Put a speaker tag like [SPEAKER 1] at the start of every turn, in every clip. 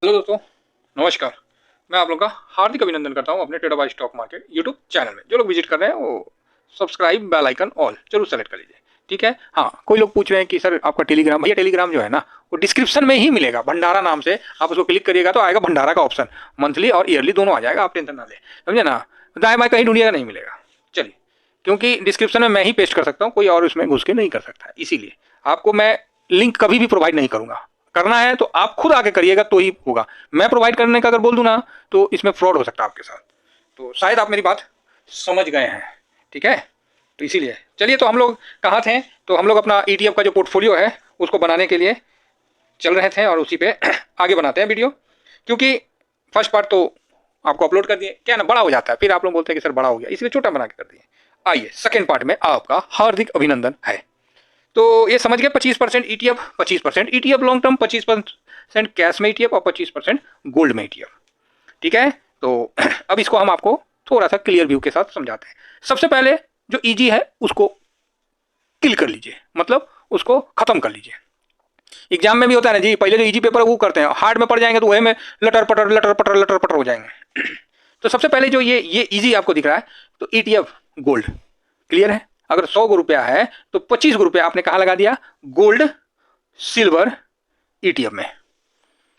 [SPEAKER 1] Hello दोस्तों, नमस्कार। मैं आप लोगों का हार्दिक अभिनंदन करता हूं अपने trader by stock market YouTube channel में। जो लोग विजिट कर रहे हैं वो सब्सक्राइब बेल आइकन ऑल जरूर सेलेक्ट कर लीजिए, ठीक है। हाँ, कोई लोग पूछ रहे हैं कि सर आपका टेलीग्राम, भैया टेलीग्राम जो है ना वो डिस्क्रिप्शन में ही मिलेगा, भंडारा नाम से। आप उसको क्लिक करिएगा तो आएगा भंडारा का ऑप्शन, मंथली और ईयरली दोनों आ जाएगा, आप टेंशन ना ले, समझे ना। दाएं बाएं कहीं ढूंढिएगा, नहीं मिलेगा। चलिए, क्योंकि डिस्क्रिप्शन में मैं ही पेस्ट कर सकता हूँ, कोई और उसमें घुस के नहीं कर सकता है, इसीलिए आपको मैं लिंक कभी भी प्रोवाइड नहीं करूंगा। करना है तो आप खुद आके करिएगा तो ही होगा। मैं प्रोवाइड करने का अगर बोल दूं ना तो इसमें फ्रॉड हो सकता है आपके साथ। तो शायद आप मेरी बात समझ गए हैं, ठीक है। तो इसीलिए चलिए, तो हम लोग कहाँ थे। तो हम लोग अपना ईटीएफ का जो पोर्टफोलियो है उसको बनाने के लिए चल रहे थे और उसी पे आगे बनाते हैं वीडियो। क्योंकि फर्स्ट पार्ट तो आपको अपलोड कर दिए, क्या ना बड़ा हो जाता है, फिर आप लोग बोलते हैं कि सर बड़ा हो गया, इसलिए छोटा बना के कर दिए। आइए, सेकेंड पार्ट में आपका हार्दिक अभिनंदन है। तो ये समझ गए, 25% ETF, 25% ETF long term, 25% cash में ईटीएफ और 25% गोल्ड में ईटीएफ, ठीक है। तो अब इसको हम आपको थोड़ा सा क्लियर व्यू के साथ समझाते हैं। सबसे पहले जो इजी है उसको किल कर लीजिए, मतलब उसको खत्म कर लीजिए। एग्जाम में भी होता है ना जी, पहले जो इजी पेपर है वो करते हैं, हार्ड में पड़ जाएंगे तो वही में लटर पटर लटर पटर लटर पटर हो जाएंगे। तो सबसे पहले जो ये इजी आपको दिख रहा है, तो ईटीएफ गोल्ड, क्लियर है। अगर 100 रुपया है तो 25 रुपया आपने कहाँ लगा दिया, गोल्ड सिल्वर ईटीएफ में,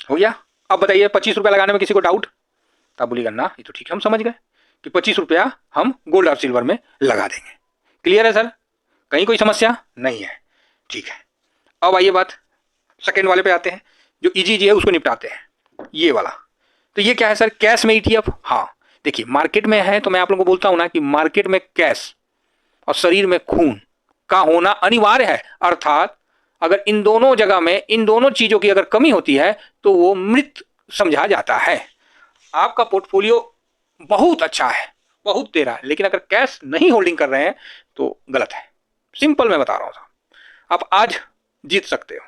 [SPEAKER 1] हो गया। अब बताइए 25 रुपया लगाने में किसी को डाउट, तो आप बोलिएगा ना ये तो ठीक है, हम समझ गए कि 25 रुपया हम गोल्ड और सिल्वर में लगा देंगे। क्लियर है सर, कहीं कोई समस्या नहीं है, ठीक है। अब आइए बात सेकेंड वाले पे आते हैं, जो इजी है उसको निपटाते हैं, ये वाला। तो ये क्या है सर, कैश में ईटीएफ। हाँ देखिए, मार्केट में है तो मैं आप लोगों को बोलता हूं ना कि मार्केट में कैश और शरीर में खून का होना अनिवार्य है। अर्थात अगर इन दोनों जगह में इन दोनों चीजों की अगर कमी होती है तो वो मृत समझा जाता है। आपका पोर्टफोलियो बहुत अच्छा है, बहुत दे रहा है, लेकिन अगर कैश नहीं होल्डिंग कर रहे हैं तो गलत है। सिंपल मैं बता रहा हूं साहब, आप आज जीत सकते हो,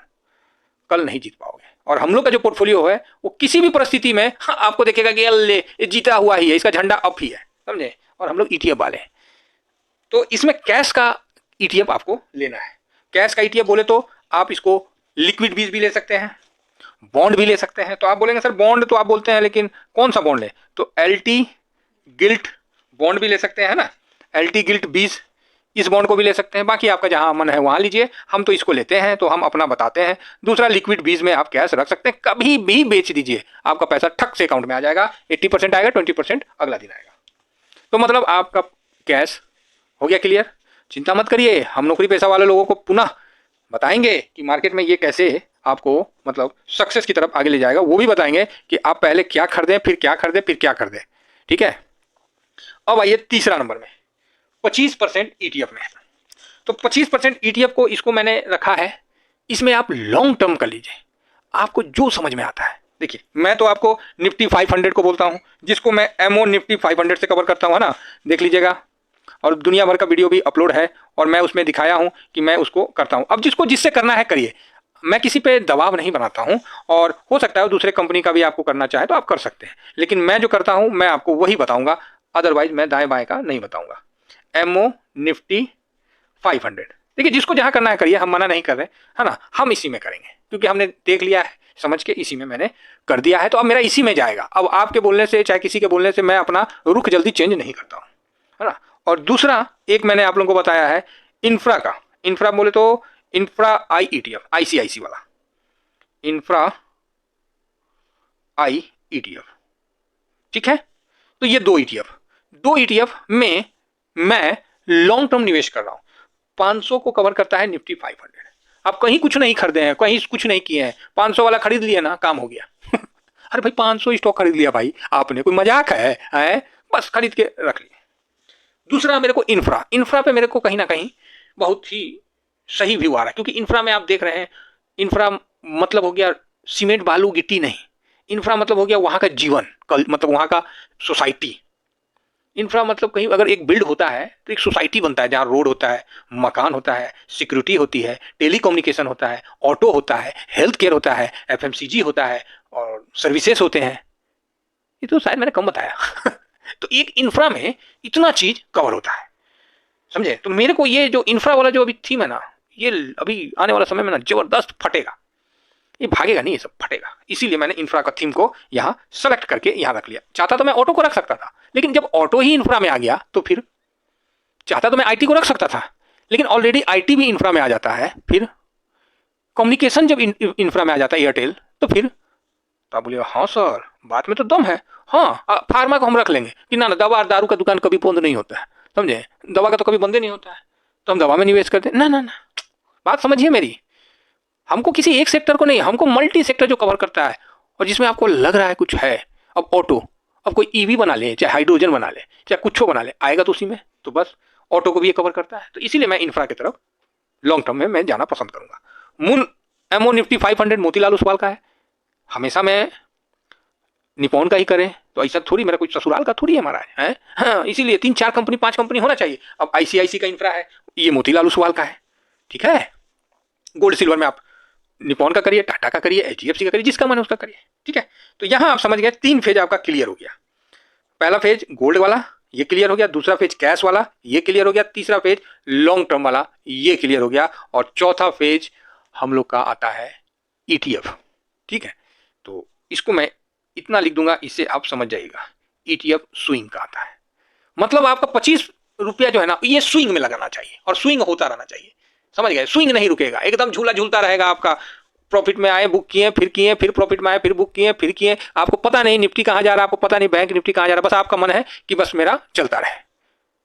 [SPEAKER 1] कल नहीं जीत पाओगे। और हम लोग का जो पोर्टफोलियो है वो किसी भी परिस्थिति में आपको देखेगा कि ये जीता हुआ ही है, इसका झंडा अप ही है, समझे। और हम लोग ईटीएफ वाले हैं, तो इसमें कैश का ईटीएफ आपको लेना है। कैश का ईटीएफ बोले तो आप इसको लिक्विड बीज भी ले सकते हैं, बॉन्ड भी ले सकते हैं। तो आप बोलेंगे सर बॉन्ड तो आप बोलते हैं, लेकिन कौन सा बॉन्ड ले, तो एलटी गिल्ट बॉन्ड भी ले सकते हैं ना, एलटी गिल्ट बीज, इस बॉन्ड को भी ले सकते हैं। बाकी आपका जहां मन है वहां लीजिए, हम तो इसको लेते हैं तो हम अपना बताते हैं। दूसरा लिक्विड बीज में आप कैश रख सकते हैं, कभी भी बेच दीजिए, आपका पैसा ठक से अकाउंट में आ जाएगा। 80% आएगा, 20% अगला दिन आएगा। तो मतलब आपका कैश हो गया क्लियर। चिंता मत करिए, हम नौकरी पेशा वाले लोगों को पुनः बताएंगे कि मार्केट में ये कैसे आपको मतलब सक्सेस की तरफ आगे ले जाएगा। वो भी बताएंगे कि आप पहले क्या खरीदें, फिर क्या खरीदें, फिर क्या खरीदें, ठीक है। अब आइए तीसरा नंबर में, 25% ईटीएफ में। तो 25% ईटीएफ को इसको मैंने रखा है, इसमें आप लॉन्ग टर्म कर लीजिए, आपको जो समझ में आता है। देखिए, मैं तो आपको निफ्टी 500 को बोलता हूं, जिसको मैं एमओ निफ्टी 500 से कवर करता हूं, है ना, देख लीजिएगा। और दुनिया भर का वीडियो भी अपलोड है और मैं उसमें दिखाया हूं कि मैं उसको करता हूं। अब जिसको जिससे करना है करिए, मैं किसी पे दबाव नहीं बनाता हूं। और हो सकता है दूसरे कंपनी का भी आपको करना चाहे तो आप कर सकते हैं, लेकिन मैं जो करता हूं मैं आपको वही बताऊंगा, अदरवाइज मैं दाएं बाएं का नहीं बताऊंगा। एमओ निफ्टी 500, देखिए जिसको जहां करना है करिए, हम मना नहीं कर रहे, है ना। हम इसी में करेंगे क्योंकि हमने देख लिया है, समझ के इसी में मैंने कर दिया है, तो अब मेरा इसी में जाएगा। अब आपके बोलने से चाहे किसी के बोलने से मैं अपना रुख जल्दी चेंज नहीं करता हूं, है ना। और दूसरा एक मैंने आप लोगों को बताया है इंफ्रा का। इंफ्रा बोले तो इंफ्रा आई ईटीएफ, आईसीआईसी वाला इंफ्रा आई ईटीएफ, ठीक है। तो ये दो ईटीएफ में मैं लॉन्ग टर्म निवेश कर रहा हूं। 500 को कवर करता है निफ्टी 500। आप कहीं कुछ नहीं खरीदे हैं, कहीं कुछ नहीं किए हैं, 500 वाला खरीद लिया ना, काम हो गया। अरे भाई 500 स्टॉक खरीद लिया भाई आपने, कोई मजाक है? बस खरीद के रख लिया। दूसरा मेरे को इंफ्रा, इंफ्रा पे मेरे को कहीं ना कहीं बहुत ही सही व्यू आ रहा है, क्योंकि इंफ्रा में आप देख रहे हैं, इंफ्रा मतलब हो गया सीमेंट बालू गिट्टी नहीं, इंफ्रा मतलब हो गया वहां का जीवन, मतलब वहां का सोसाइटी। इंफ्रा मतलब कहीं अगर एक बिल्ड होता है तो एक सोसाइटी बनता है, जहाँ रोड होता है, मकान होता है, सिक्योरिटी होती है, टेलीकम्युनिकेशन होता है, ऑटो होता है, हेल्थ केयर होता है, एफएमसीजी होता है और सर्विसेज होते हैं। ये तो शायद मैंने कम बताया। तो एक इंफ्रा में इतना चीज कवर होता है, समझे। तो मेरे को ये जो इंफ्रा वाला जो अभी थीम है ना, ये अभी आने वाला समय में ना जबरदस्त फटेगा। ये भागेगा नहीं, ये सब फटेगा। इसीलिए मैंने इंफ्रा का थीम को यहाँ सेलेक्ट करके यहाँ रख लिया। चाहता तो मैं ऑटो को रख सकता था, लेकिन जब ऑटो ही इंफ्रा में आ गया तो फिर चाहता तो मैं आईटी को रख सकता था, लेकिन ऑलरेडी आईटी भी इंफ्रा में आ जाता है। फिर कम्युनिकेशन जब इंफ्रा में आ जाता है एयरटेल, तो फिर तो आप बोलिएगा हाँ सर बात में तो दम है, हाँ फार्मा को हम रख लेंगे कि ना दवा और दारू का दुकान कभी बंद नहीं होता है, समझे, दवा का तो कभी बंद ही नहीं होता है, तो हम दवा में निवेश करते हैं। ना ना ना, बात समझिए मेरी। हमको किसी एक सेक्टर को नहीं, हमको मल्टी सेक्टर जो कवर करता है और जिसमें आपको लग रहा है कुछ है। अब ऑटो, अब कोई ईवी बना ले, चाहे हाइड्रोजन बना ले, चाहे कुछ बना ले, आएगा तो उसी में, तो बस ऑटो को भी ये कवर करता है। तो इसीलिए मैं इंफ्रा की तरफ लॉन्ग टर्म में मैं जाना पसंद करूंगा। मून एमओ निफ्टी 500 मोतीलाल ओसवाल का है, हमेशा मैं निपॉन का ही करें तो ऐसा थोड़ी, मेरा कुछ ससुराल का थोड़ी है हमारा है। हाँ, इसीलिए 3-4 कंपनी 5 कंपनी होना चाहिए। अब आईसीआईसी का इंफ्रा है, ये मोतीलाल ओसवाल का है, ठीक है। गोल्ड सिल्वर में आप निपॉन का करिए, टाटा का करिए, एचडीएफसी का करिए, जिसका मन है उसका करिए, ठीक है। तो यहाँ आप समझ गए 3 फेज आपका क्लियर हो गया। पहला फेज गोल्ड वाला ये क्लियर हो गया, दूसरा फेज कैश वाला ये क्लियर हो गया, तीसरा फेज लॉन्ग टर्म वाला ये क्लियर हो गया, और चौथा फेज हम लोग का आता है ईटीएफ, ठीक है। तो इसको मैं इतना लिख दूंगा, इससे आप समझ जाइएगा। ईटीएफ स्विंग का आता है, मतलब आपका 25 रुपया जो है ना ये स्विंग में लगाना चाहिए और स्विंग होता रहना चाहिए, समझ गए। स्विंग नहीं रुकेगा, एकदम झूला झूलता रहेगा आपका। प्रॉफिट में आए बुक किए, फिर प्रॉफिट में आए, फिर बुक किए, फिर किए, आपको पता नहीं निफ्टी कहाँ जा रहा है, आपको पता नहीं बैंक निफ्टी कहाँ जा रहा है, बस आपका मन है कि बस मेरा चलता रहे,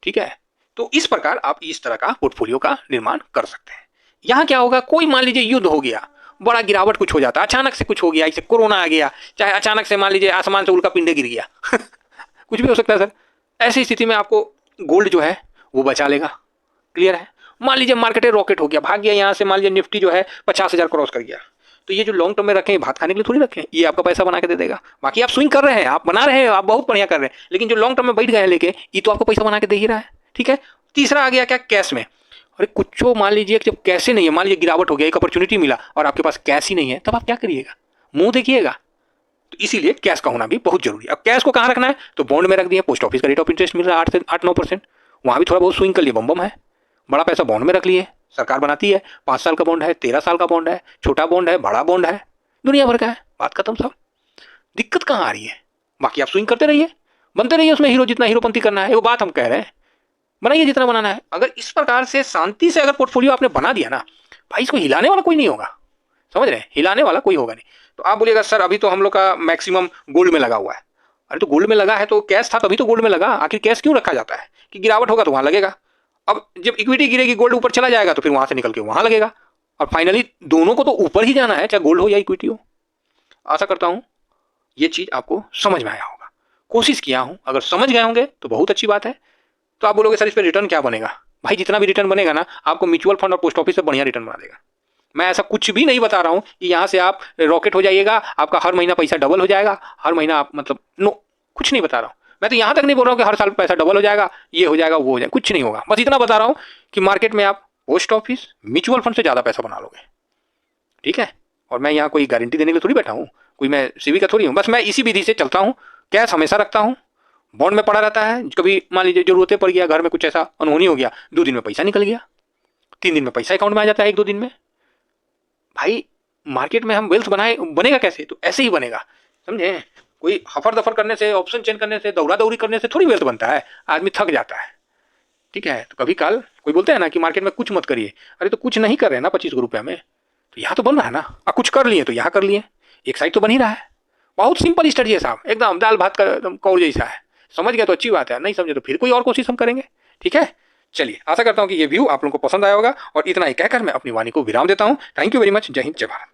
[SPEAKER 1] ठीक है। तो इस प्रकार आप इस तरह का पोर्टफोलियो का निर्माण कर सकते हैं। यहाँ क्या होगा, कोई मान लीजिए युद्ध हो गया, बड़ा गिरावट कुछ हो जाता है, अचानक से कुछ हो गया, जैसे कोरोना आ गया, चाहे अचानक से मान लीजिए आसमान से उल्का पिंडे गिर गया कुछ भी हो सकता है सर। ऐसी स्थिति में आपको गोल्ड जो है वो बचा लेगा, क्लियर है। मान लीजिए मार्केट रॉकेट हो गया, भाग गया यहाँ से, मान लीजिए निफ्टी जो है 50,000 क्रॉस कर गया, तो ये जो लॉन्ग टर्म में रखे हैं भात खाने के लिए थोड़ी रखे हैं, ये आपका पैसा बना के दे देगा। बाकी आप स्विंग कर रहे हैं, आप बना रहे हैं, आप बहुत बढ़िया कर रहे हैं, लेकिन जो लॉन्ग टर्म में बैठ गए हैं लेके, ये तो आपको पैसा बना के दे ही रहा है, ठीक है। तीसरा आ गया क्या, कैश में। अरे कुछ मान लीजिए जब कैसे नहीं है, मान लीजिए गिरावट हो गया, एक अपॉर्चुनिटी मिला और आपके पास कैश ही नहीं है, तब आप क्या करिएगा, मुंह देखिएगा। तो इसीलिए कैश का होना भी बहुत जरूरी है। अब कैश को कहाँ रखना है, तो बॉन्ड में रख दिए, पोस्ट ऑफिस का रेट ऑफ इंटरेस्ट मिल रहा है 8 से 8-9%, वहाँ भी थोड़ा बहुत स्विंग कर लिए, बम है। बड़ा पैसा बॉन्ड में रख लिए, सरकार बनाती है, 5 साल का बॉन्ड है, 13 साल का बॉन्ड है, छोटा बॉन्ड है, बड़ा बॉन्ड है, दुनिया भर का है, बात खत्म सब। दिक्कत कहाँ आ रही है, बाकी आप स्विंग करते रहिए, बनते रहिए उसमें हीरो, जितना हीरोपंती करना है वो बात हम कह रहे हैं, बनाइए जितना बनाना है। अगर इस प्रकार से शांति से अगर पोर्टफोलियो आपने बना दिया ना भाई, इसको हिलाने वाला कोई नहीं होगा, समझ रहे हैं, हिलाने वाला कोई होगा नहीं। तो आप बोलिएगा सर अभी तो हम लोग का मैक्सिमम गोल्ड में लगा हुआ है। अरे तो गोल्ड में लगा है तो कैश था तभी तो गोल्ड में लगा, आखिर कैश क्यों रखा जाता है कि गिरावट होगा तो वहां लगेगा, अब जब इक्विटी गिरेगी गोल्ड ऊपर चला जाएगा तो फिर वहां से निकल के वहां लगेगा, और फाइनली दोनों को तो ऊपर ही जाना है, चाहे गोल्ड हो या इक्विटी हो। आशा करता हूं ये चीज आपको समझ में आया होगा, कोशिश किया हूं, अगर समझ गए होंगे तो बहुत अच्छी बात है। तो आप बोलोगे सर इस पर रिटर्न क्या बनेगा, भाई जितना भी रिटर्न बनेगा ना आपको म्यूचुअल फंड और पोस्ट ऑफिस से बढ़िया रिटर्न बना देगा। मैं ऐसा कुछ भी नहीं बता रहा हूं कि यहाँ से आप रॉकेट हो जाइएगा, आपका हर महीना पैसा डबल हो जाएगा, हर महीना आप मतलब नो, कुछ नहीं बता रहा हूँ। मैं तो यहाँ तक नहीं बोल रहा हूँ कि हर साल पैसा डबल हो जाएगा, ये हो जाएगा वो हो जाएगा, कुछ नहीं होगा। बस इतना बता रहा हूँ कि मार्केट में आप पोस्ट ऑफिस म्यूचुअल फंड से ज़्यादा पैसा बना लोगे, ठीक है। और मैं यहाँ कोई गारंटी देने के लिए थोड़ी बैठा हूँ, कोई मैं सीवी का थोड़ी हूँ, बस मैं इसी विधि से चलता हूँ। कैश हमेशा रखता हूँ, बॉन्ड में पड़ा रहता है, कभी मान लीजिए जरूरतें पड़ गया, घर में कुछ ऐसा अनहोनी हो गया, 2 दिन में पैसा निकल गया, 3 दिन में पैसा अकाउंट में आ जाता है, 1-2 दिन में। भाई मार्केट में हम वेल्थ बनेगा कैसे, तो ऐसे ही बनेगा, समझे। कोई हफर दफर करने से, ऑप्शन चेंज करने से, दौड़ा दौड़ी करने से थोड़ी वेल्थ बनता है, आदमी थक जाता है, ठीक है। तो कभी काल कोई बोलते हैं ना कि मार्केट में कुछ मत करिए, अरे तो कुछ नहीं कर रहे ना 25 रुपये में, तो यहाँ तो बन रहा है ना, कुछ कर लिए तो यहाँ कर लिए, एक साइड तो बन ही रहा है। बहुत सिंपल स्टडी है साहब, एकदम दाल भात का कौर जैसा है। समझ गया तो अच्छी बात है, नहीं समझे तो फिर कोई और कोशिश हम करेंगे, ठीक है। चलिए आशा करता हूँ कि ये व्यू आप लोगों को पसंद आया होगा, और इतना ही कहकर मैं अपनी वाणी को विराम देता हूँ। थैंक यू वेरी मच, जय हिंद जय भारत।